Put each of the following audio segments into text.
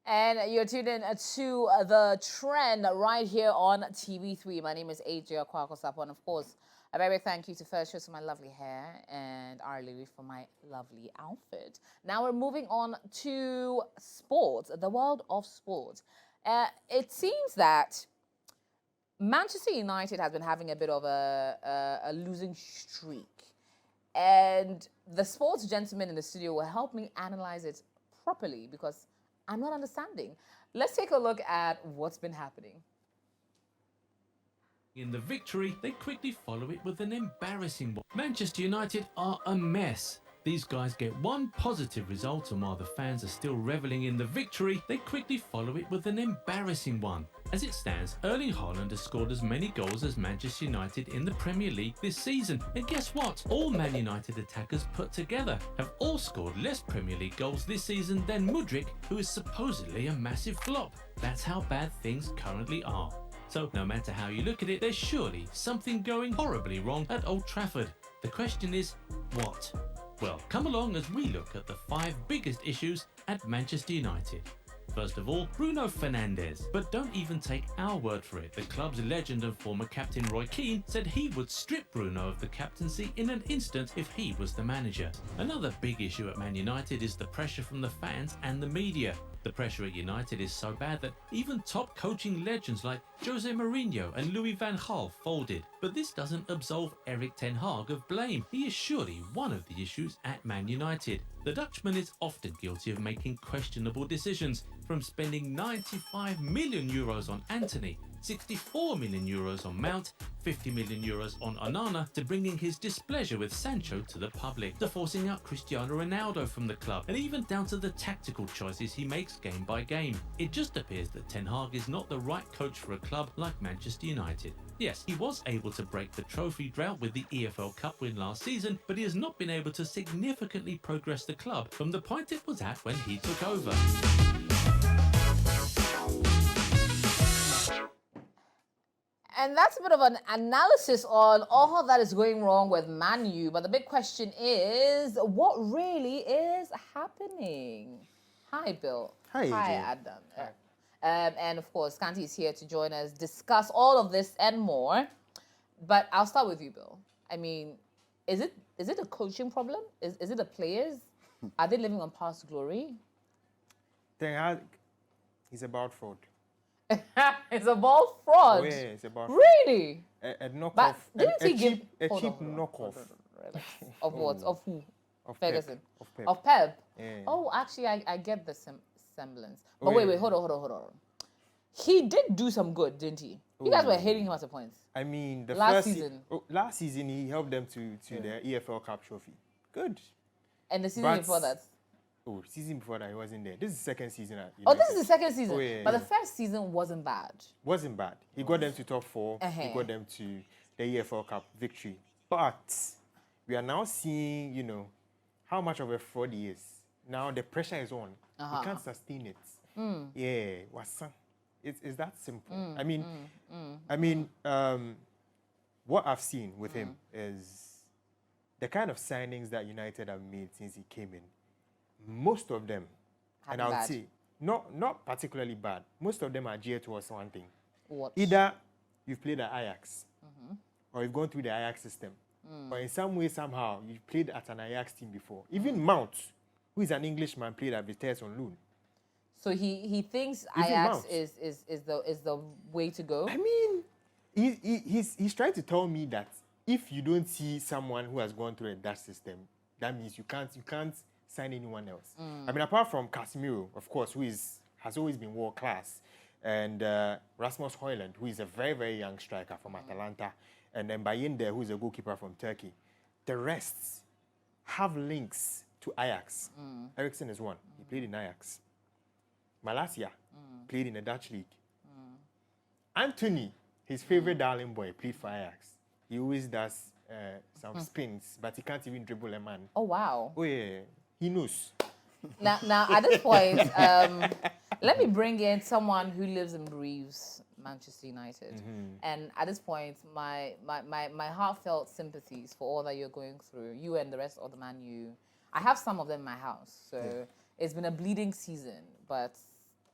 And you're tuned in to The Trend right here on TV3. My name is AJ Akwakosapo, and of course, a very big thank you to First Choice for my lovely hair and Louis for my lovely outfit. Now we're moving on to sports, the world of sports. It seems that Manchester United has been having a bit of a losing streak. And the sports gentleman in the studio will help me analyze it properly because I'm not understanding. Let's take a look at what's been happening. In the victory, they quickly follow it with an embarrassing one. Manchester United are a mess. These guys get one positive result, and while the fans are still reveling in the victory, they quickly follow it with an embarrassing one. As it stands, Erling Haaland has scored as many goals as Manchester United in the Premier League this season. And guess what? All Man United attackers put together have all scored less Premier League goals this season than Mudryk, who is supposedly a massive flop. That's how bad things currently are. So no matter how you look at it, there's surely something going horribly wrong at Old Trafford. The question is, what? Well, come along as we look at the 5 biggest issues at Manchester United. First of all, Bruno Fernandes. But don't even take our word for it. The club's legend and former captain Roy Keane said he would strip Bruno of the captaincy in an instant if he was the manager. Another big issue at Man United is the pressure from the fans and the media. The pressure at United is so bad that even top coaching legends like Jose Mourinho and Louis van Gaal folded. But this doesn't absolve Erik ten Hag of blame. He is surely one of the issues at Man United. The Dutchman is often guilty of making questionable decisions, from spending 95 million euros on Antony, 64 million euros on Mount, 50 million euros on Onana, to bringing his displeasure with Sancho to the public, to forcing out Cristiano Ronaldo from the club, and even down to the tactical choices he makes game by game. It just appears that Ten Hag is not the right coach for a club like Manchester United. Yes, he was able to break the trophy drought with the EFL Cup win last season, but he has not been able to significantly progress the club from the point it was at when he took over. And that's a bit of an analysis on all that is going wrong with Man U. But the big question is, what really is happening? Hi, Bill. Hi, Hi, AJ. Adam. And of course, Kanti is here to join us, discuss all of this and more. But I'll start with you, Bill. I mean, is it a coaching problem? Is it the players? Are they living on past glory? Ten Hag, he's about fraud. It's a ball fraud. Oh, yeah, it's about fraud. Really? A knockoff. But didn't he give a hold cheap on, knockoff relax. Of what? Of who? of Ferguson. Pep. Of Pep. Of Pep. Yeah. Oh, actually, I get the semblance. But Oh, wait, yeah. hold on. He did do some good, didn't he? You guys were hating him at a point. I mean, the Last first season. last season he helped them to the EFL Cup trophy. Good. And the season But- before that. Oh, season before that he wasn't there. This is the second season at Oh, this United. is the second season. Oh, yeah, But yeah. the first season wasn't bad. Wasn't bad. He got them to top 4. He Uh-huh. got them to the EFL Cup victory. But we are now seeing, how much of a fraud he is. Now the pressure is on. Uh-huh. He can't sustain it. Yeah, it's that simple. I mean, what I've seen with him is the kind of signings that United have made since he came in. Most of them, and I would bad. say not particularly bad. Most of them are geared towards one thing. What? Either you've played at Ajax, or you've gone through the Ajax system, or in some way, somehow, you've played at an Ajax team before. Even Mount, who is an Englishman, played at Vitesse on loan. So he thinks Even Ajax Mount. is the way to go. I mean, he's trying to tell me that if you don't see someone who has gone through a Dutch system, that means you can't sign anyone else. I mean, apart from Casemiro, of course, who has always been world class, and Rasmus Højlund, who is a very, very young striker from Atalanta, and then Bayinde, who is a goalkeeper from Turkey. The rest have links to Ajax. Eriksen is one. He played in Ajax. Malacia played in the Dutch league. Anthony, his favorite darling boy, played for Ajax. He always does some spins, but he can't even dribble a man. Oh wow. Oh yeah, he knows. Now at this point, let me bring in someone who lives and breathes Manchester United. And at this point, my heartfelt sympathies for all that you're going through, you and the rest of the Man U. I have some of them in my house, so it's been a bleeding season, but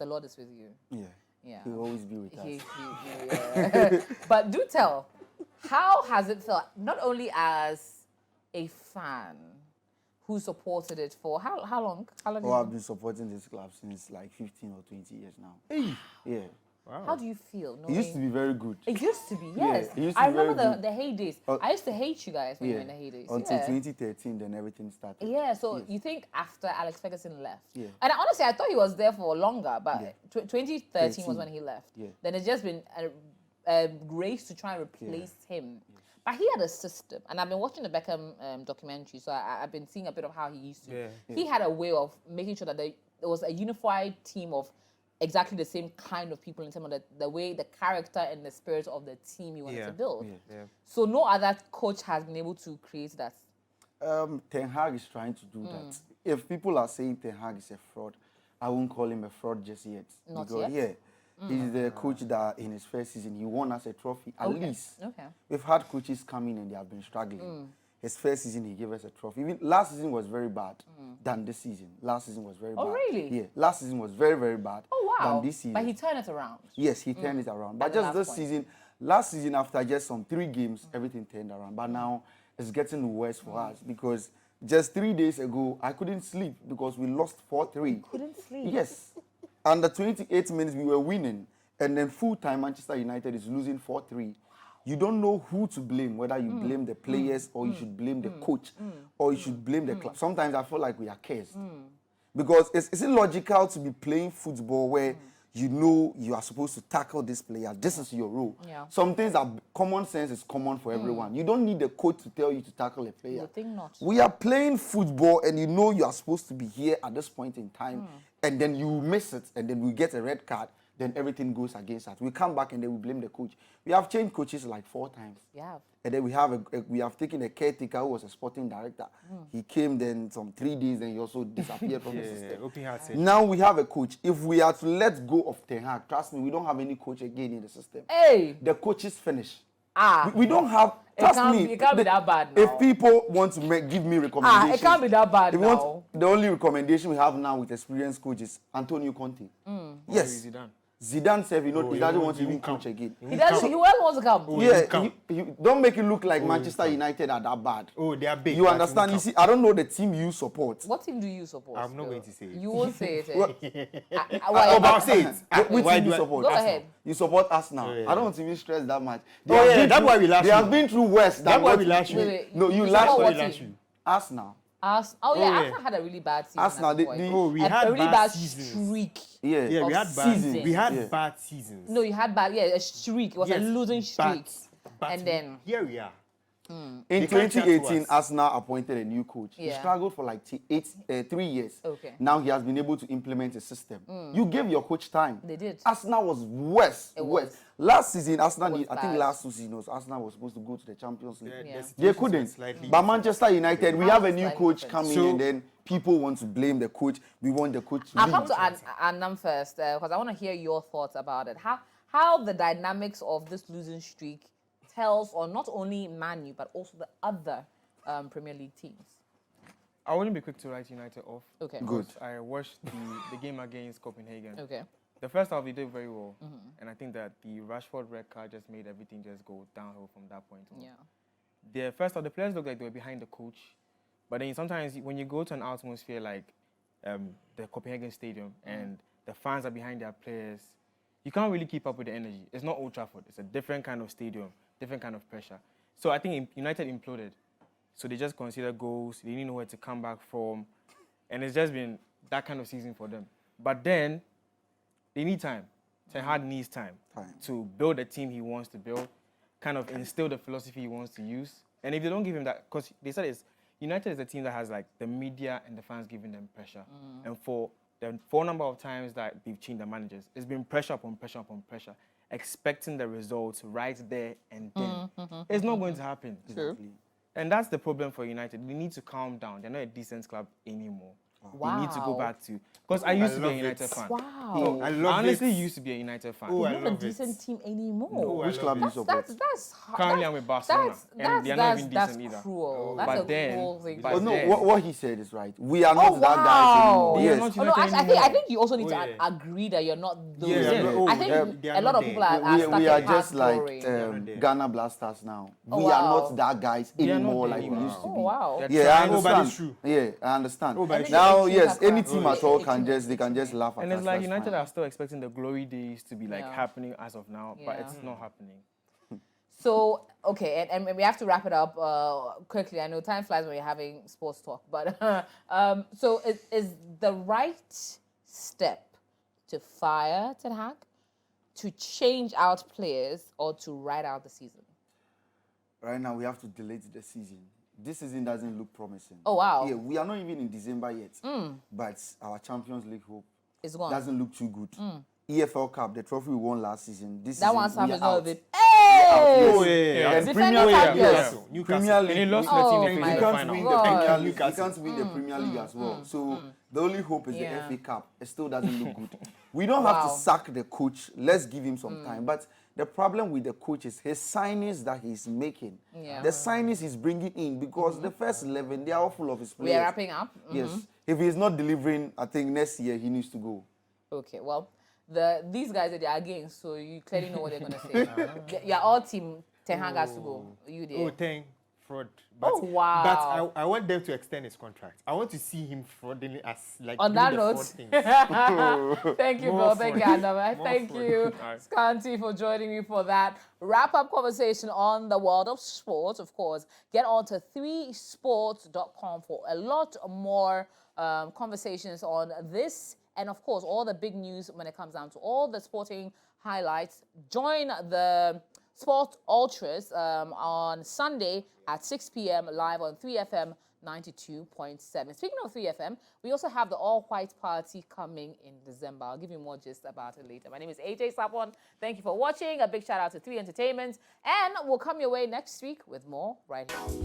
the Lord is with you. Yeah. Yeah. He'll always be with us. Yeah. But do tell, how has it felt, not only as a fan who supported it for how long? How long? Oh, I've been supporting this club since like 15 or 20 years now. Hey. Yeah. Wow. How do you feel? It used to be very good. It used to be, Yeah, yes. it used to I be very remember good. the heydays. I used to hate you guys when you were in the heydays. Until yeah. 2013, then everything started. Yeah, so Yes. you think after Alex Ferguson left? Yeah. And honestly, I thought he was there for longer, but Yeah. 2013 was when he left. Yeah. Then it's just been a race to try and replace him. But he had a system, and I've been watching the Beckham documentary, so I've been seeing a bit of how he used to. Yeah. He had a way of making sure that there was a unified team of exactly the same kind of people in terms of the way, the character and the spirit of the team he wanted to build. Yeah. So no other coach has been able to create that. Ten Hag is trying to do that. If people are saying Ten Hag is a fraud, I won't call him a fraud just yet. Not because, yet? Yeah, he's the coach that in his first season, he won us a trophy, at least. Okay. We've had coaches come in and they have been struggling. His first season, he gave us a trophy. Even last season was very bad than this season. Last season was very bad. Oh, really? Yeah, last season was very, very bad Oh, wow. than this season. But he turned it around. Yes, he turned it around. But At the just this last point. season, last season, after just some 3 games, everything turned around. But now it's getting worse for us because just 3 days ago, I couldn't sleep because we lost 4-3. Couldn't sleep. Yes. And the 28 minutes, we were winning. And then full-time, Manchester United is losing 4-3. You don't know who to blame, whether you blame the players or you should blame the coach or you should blame the club. Sometimes I feel like we are cursed. Because is it logical to be playing football where you know you are supposed to tackle this player? This is your role. Yeah. Some things are common sense is common for everyone. You don't need the coach to tell you to tackle a player. You think not. We are playing football and you know you are supposed to be here at this point in time and then you miss it and then we get a red card. Then everything goes against us. We come back and then we blame the coach. We have changed coaches like 4 times. Yeah. And then we have taken a caretaker who was a sporting director. He came then some 3 days, then he also disappeared from the system. Open heart said. Now we have a coach. If we are to let go of Ten Hag, trust me, we don't have any coach again in the system. Hey. The coach is finished. Ah. We don't have. Trust me. It can't be that bad now. If people want to give me recommendations, it can't be that bad if you now. want, the only recommendation we have now with experienced coaches, Antonio Conte. Yes. Zidane said he doesn't want to be coach again. He doesn't. He won't want to come. Yeah, you don't make it look like Manchester United are that bad. Oh, they are big. You understand? You see, I don't know the team you support. What team do you support? I'm not Bill? going to say it. You won't say it. Well, But I'll say it. Which Why team do you I- support? Go ahead. You support us now. Yeah. I don't want to even stress that much. Oh, yeah, that's why we lash They you. have been through worse. than That's why what we lash you. Wait. No, you support lash what lash team? you. us now. Oh yeah, yeah. Arsenal had a really bad season. Arsenal, at they- one they- point. Oh, we a had really bad bad seasons. streak. Yeah. Yeah, we Of had bad. seasons. We had Yeah. bad seasons. No, you had bad. Yeah, a streak. It was a Yes, losing streak. but And then here we are. In They can't chat to 2018, us. Arsenal appointed a new coach. He Yeah. struggled for like 3 years. Okay. Now he has been able to implement a system. You gave your coach time. They did. Arsenal was worse. It worse. was. Last season, Arsenal, It was I think bad. last 2 seasons, Arsenal was supposed to go to the Champions League. The Yeah. situations They were couldn't. slightly But different. Manchester United, we How have a is new slightly coach different? coming So- and then people want to blame the coach. We want the coach to I'll leave. come to Annam first because I want to hear your thoughts about it. How the dynamics of this losing streak tells on not only Man U but also the other Premier League teams. I wouldn't be quick to write United off. Okay. Good. because I watched the game against Copenhagen. Okay. The first half, they did very well. And I think that the Rashford red card just made everything just go downhill from that point on. Yeah. The first half, the players looked like they were behind the coach. But then sometimes when you go to an atmosphere like the Copenhagen Stadium and the fans are behind their players, you can't really keep up with the energy. It's not Old Trafford. It's a different kind of stadium, different kind of pressure. So I think United imploded. So they just considered goals. They didn't know where to come back from. And it's just been that kind of season for them. But then they need time. Ten Hag needs time to build a team he wants to build, kind of instill the philosophy he wants to use. And if they don't give him that, because they said United is a team that has like the media and the fans giving them pressure. And for the 4 number of times that they've changed the managers, it's been pressure upon pressure upon pressure, expecting the results right there and then. It's not going to happen. Exactly. And that's the problem for United. They need to calm down. They're not a decent club anymore. They need to go Wow. back to... Because I used to be a love United it. fan. Wow. Wow. I I love honestly it. used to be a United fan. Oh, I Not a love decent it. team anymore. Oh, I Which love club it. do you support? That's Currently, I'm with Barcelona, and they're not even decent either. cruel. Oh. That's But a then- cruel thing. but to Oh no, say. then- what he said is right. We are Oh, not that guys anymore. wow. They are Yes. not Oh no, United actually, I think anymore. you also need Oh, to yeah. agree that you're not those. Yeah, Yeah. oh, I think they a are lot not of people there. are stuck we in are past just like glory. not there. Ghana Blasters now. Oh, We are wow. not that guys They are not anymore there like we anymore. used to Oh be. wow. They're Yeah, I trying- Oh, but understand. it's true. Yeah, I understand. Oh, but I it's think true. Now, it's yes, true. any team at all It's can true. just they can just laugh at And us. it's like that's United fine. are still expecting the glory days to be like Yeah. happening as of now, but Yeah. it's not happening. So okay, and we have to wrap it up quickly. I know time flies when you're having sports talk, but so is the right step to fire Ten Hag, to change out players, or to ride out the season? Right now, we have to delay the season. This season doesn't look promising. Oh, wow. Yeah, we are not even in December yet. But our Champions League hope It's gone. doesn't look too good. EFL Cup, the trophy we won last season. This That season, one's half we is are not out. of it. Oh, Hey! yeah. And Defending Premier League, champions. yes. Newcastle. Premier League. And he lost we- to the Oh, team in my the we can't final. win God. the Premier League. Newcastle. We can't win the Premier League as well. So the only hope is Yeah. the FA Cup. It still doesn't look good. We don't have to Wow. sack the coach. Let's give him some time. But the problem with the coach is his signings that he's making. Yeah. The signings he's bringing in, because the first 11, they are all full of his players. We are wrapping up. Yes. If he's not delivering, I think next year he needs to go. Okay, well, these guys they are against, so you clearly know what they're gonna say. Yeah, all team Ten Hag has to go. You there? Oh, thank fraud. Oh, wow. But I want them to extend his contract. I want to see him frauding as like On doing that the note, fraud things. thank you, More Bill. Thank you, fraud. Anna. More Thank fraud. you, All right. Scanty, for joining me for that wrap-up conversation on the world of sports. Of course, get on to 3sports.com for a lot more conversations on this, and of course, all the big news when it comes down to all the sporting highlights. Join the Sport Ultras on Sunday at 6 p.m. live on 3FM 92.7. Speaking of 3FM, we also have the all-white party coming in December. I'll give you more gist about it later. My name is AJ Sapon. Thank you for watching. A big shout out to 3 Entertainment. And we'll come your way next week with more right here.